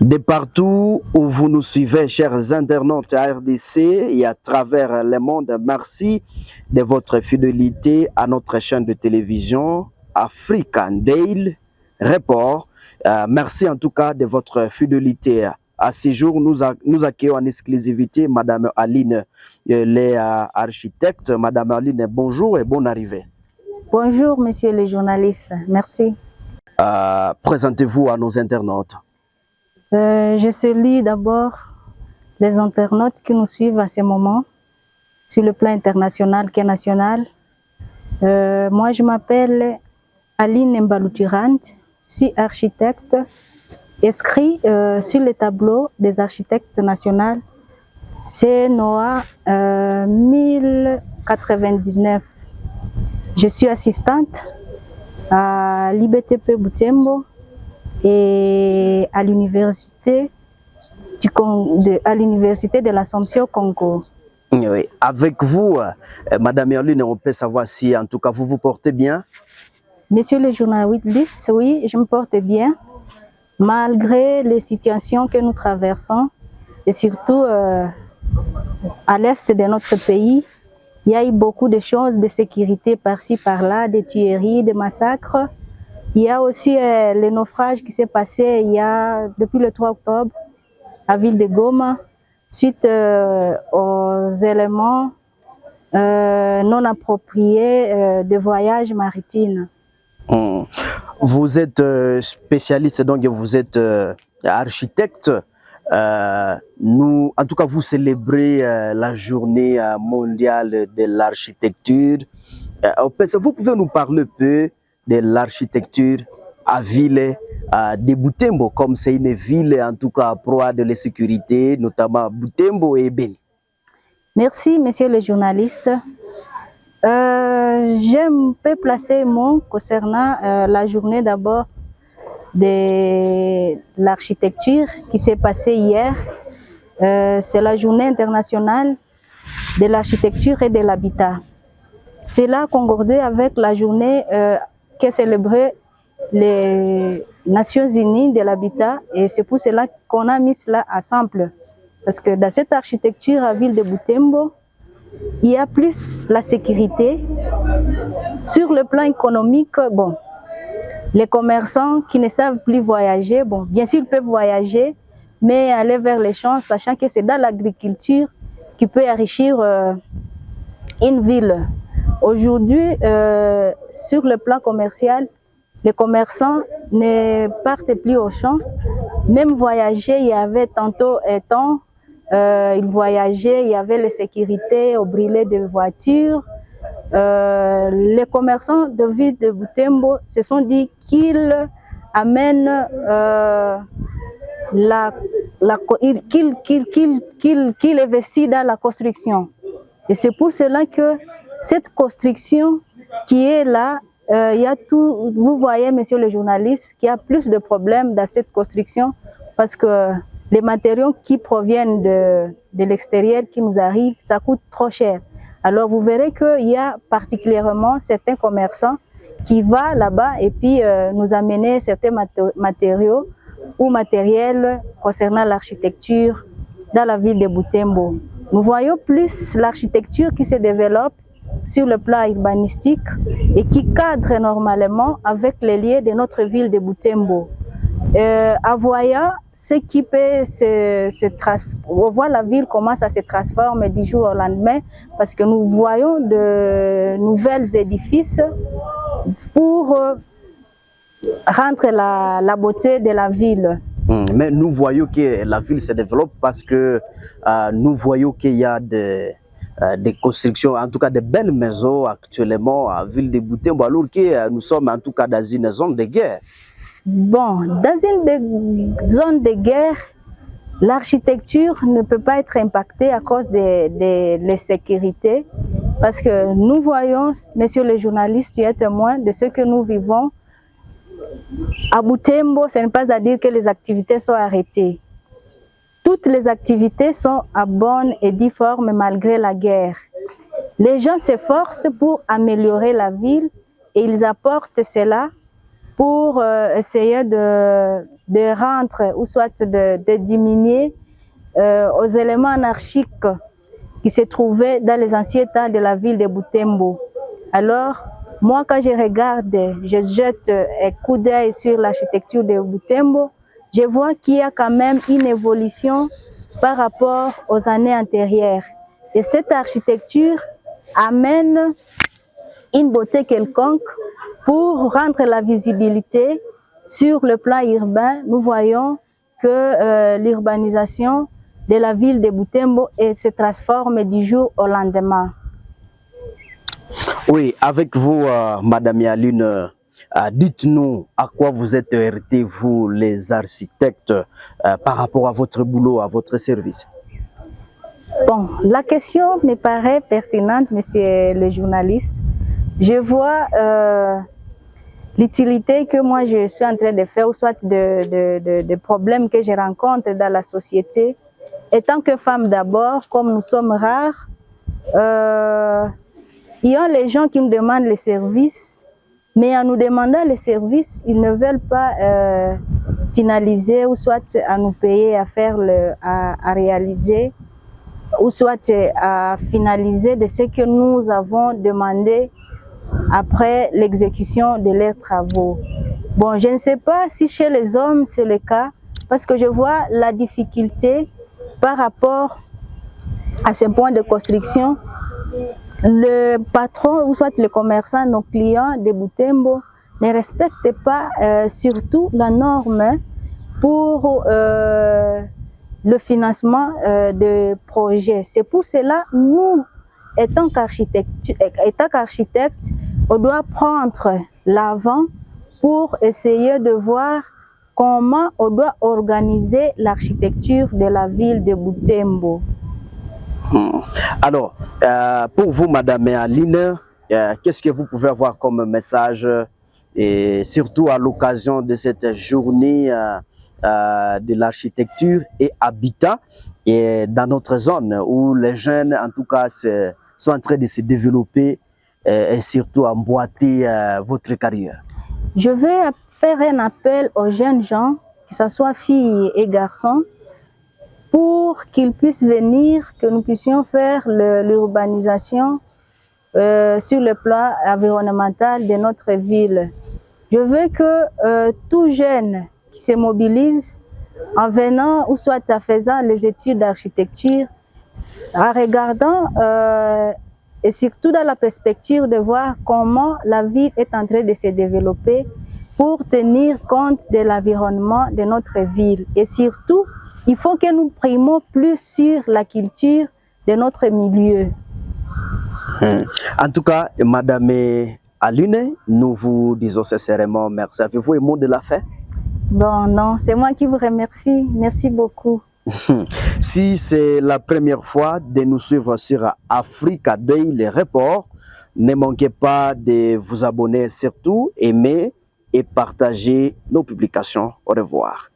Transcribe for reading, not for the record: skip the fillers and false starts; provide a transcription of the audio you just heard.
De partout où vous nous suivez, chers internautes à RDC et à travers le monde, merci de votre fidélité à notre chaîne de télévision African Daily Report. Merci en tout cas de votre fidélité. À ce jour, nous accueillons en exclusivité Madame Aline, l'architecte. Madame Aline, bonjour et bonne arrivée. Bonjour, messieurs les journalistes. Merci. Présentez-vous à nos internautes. Je salue d'abord les internautes qui nous suivent à ce moment, sur le plan international et national. Moi, je m'appelle Aline Mbaloutirand, je suis architecte, inscrit sur le tableau des architectes nationaux, c'est NOA 1099. Je suis assistante à l'IBTP Butembo et à l'université de l'Assomption au Congo. Oui. Avec vous, Madame Aline, on peut savoir si en tout cas vous vous portez bien. Monsieur le journaliste, oui, je me porte bien, malgré les situations que nous traversons, et surtout à l'est de notre pays. Il y a eu beaucoup de choses de sécurité par-ci, par-là, des tueries, des massacres. Il y a aussi le naufrage qui s'est passé depuis le 3 octobre à Ville de Goma, suite aux éléments non appropriés de voyage maritime. Vous êtes spécialiste, donc vous êtes architecte. En tout cas, vous célébrez la journée mondiale de l'architecture. Vous pouvez nous parler un peu de l'architecture à ville de Butembo, comme c'est une ville en tout cas proie de la sécurité, notamment Butembo et Beni. Merci, monsieur le journaliste. Je peux placer mon concernant la journée d'abord de l'architecture qui s'est passée hier. C'est la journée internationale de l'architecture et de l'habitat. C'est là concordé avec la journée que célébraient les Nations Unies de l'habitat, et c'est pour cela qu'on a mis cela ensemble. Parce que dans cette architecture à Ville de Butembo, il y a plus la sécurité. Sur le plan économique, bon, les commerçants qui ne savent plus voyager, bon, bien sûr ils peuvent voyager, mais aller vers les champs, sachant que c'est dans l'agriculture qui peut enrichir une ville. Aujourd'hui, sur le plan commercial, les commerçants ne partent plus au champ. Même voyager, il y avait tantôt un temps, ils voyageaient, il y avait les sécurités au brûler des voitures. Les commerçants de ville de Butembo se sont dit qu'ils amènent qu'ils investissent dans la construction. Et c'est pour cela que cette construction qui est là, il y a tout, vous voyez, monsieur le journaliste, qu'il y a plus de problèmes dans cette construction parce que les matériaux qui proviennent de l'extérieur qui nous arrivent, ça coûte trop cher. Alors vous verrez qu'il y a particulièrement certains commerçants qui vont là-bas et puis nous amener certains matériaux ou matériels concernant l'architecture dans la ville de Butembo. Nous voyons plus l'architecture qui se développe sur le plan urbanistique et qui cadre normalement avec les lieux de notre ville de Butembo. En voyant ce qui peut on voit la ville commence à se transformer du jour au lendemain parce que nous voyons de nouveaux édifices pour rendre la beauté de la ville. Mais nous voyons que la ville se développe parce que nous voyons qu'il y a des constructions, en tout cas de belles maisons actuellement à Ville de Butembo, alors que nous sommes en tout cas dans une zone de guerre. Bon, dans une zone de guerre, l'architecture ne peut pas être impactée à cause de l'insécurité, parce que nous voyons, messieurs les journalistes, tu es témoin de ce que nous vivons. À Butembo, ce n'est pas à dire que les activités sont arrêtées. Toutes les activités sont à bonne et due forme malgré la guerre. Les gens s'efforcent pour améliorer la ville et ils apportent cela pour essayer de de rendre ou soit de diminuer aux éléments anarchiques qui se trouvaient dans les anciens temps de la ville de Butembo. Alors, moi, quand je regarde, je jette un coup d'œil sur l'architecture de Butembo, je vois qu'il y a quand même une évolution par rapport aux années antérieures. Et cette architecture amène une beauté quelconque pour rendre la visibilité sur le plan urbain. Nous voyons que l'urbanisation de la ville de Butembo se transforme du jour au lendemain. Oui, avec vous, Madame Yaline, dites-nous à quoi vous êtes heurtés, vous, les architectes, par rapport à votre boulot, à votre service. Bon, la question me paraît pertinente, monsieur le journaliste. Je vois l'utilité que moi je suis en train de faire, ou soit de problèmes que je rencontre dans la société. Et tant que femme d'abord, comme nous sommes rares, il y a les gens qui nous demandent les services, mais en nous demandant les services, ils ne veulent pas finaliser ou soit à nous payer à faire à réaliser ou soit à finaliser de ce que nous avons demandé après l'exécution de leurs travaux. Bon, je ne sais pas si chez les hommes c'est le cas, parce que je vois la difficulté par rapport à ce point de construction. Le patron ou soit le commerçant, nos clients de Butembo, ne respectent pas surtout la norme pour le financement de projets. C'est pour cela nous, étant qu'architectes, on doit prendre l'avant pour essayer de voir comment on doit organiser l'architecture de la ville de Butembo. Alors, pour vous, Madame Aline, qu'est-ce que vous pouvez avoir comme message, et surtout à l'occasion de cette journée de l'architecture et habitat, et dans notre zone où les jeunes, en tout cas, sont en train de se développer et surtout emboîter votre carrière? Je vais faire un appel aux jeunes gens, que ce soit filles et garçons, pour qu'ils puissent venir, que nous puissions faire l'urbanisation sur le plan environnemental de notre ville. Je veux que tout jeune qui se mobilise en venant ou soit en faisant les études d'architecture, en regardant et surtout dans la perspective de voir comment la ville est en train de se développer pour tenir compte de l'environnement de notre ville. Et surtout, il faut que nous primions plus sur la culture de notre milieu. En tout cas, Madame Aline, nous vous disons sincèrement merci. Avez-vous un mot de la fin? Bon, non, c'est moi qui vous remercie. Merci beaucoup. Si c'est la première fois de nous suivre sur Africa Daily Report, ne manquez pas de vous abonner, surtout aimer et partager nos publications. Au revoir.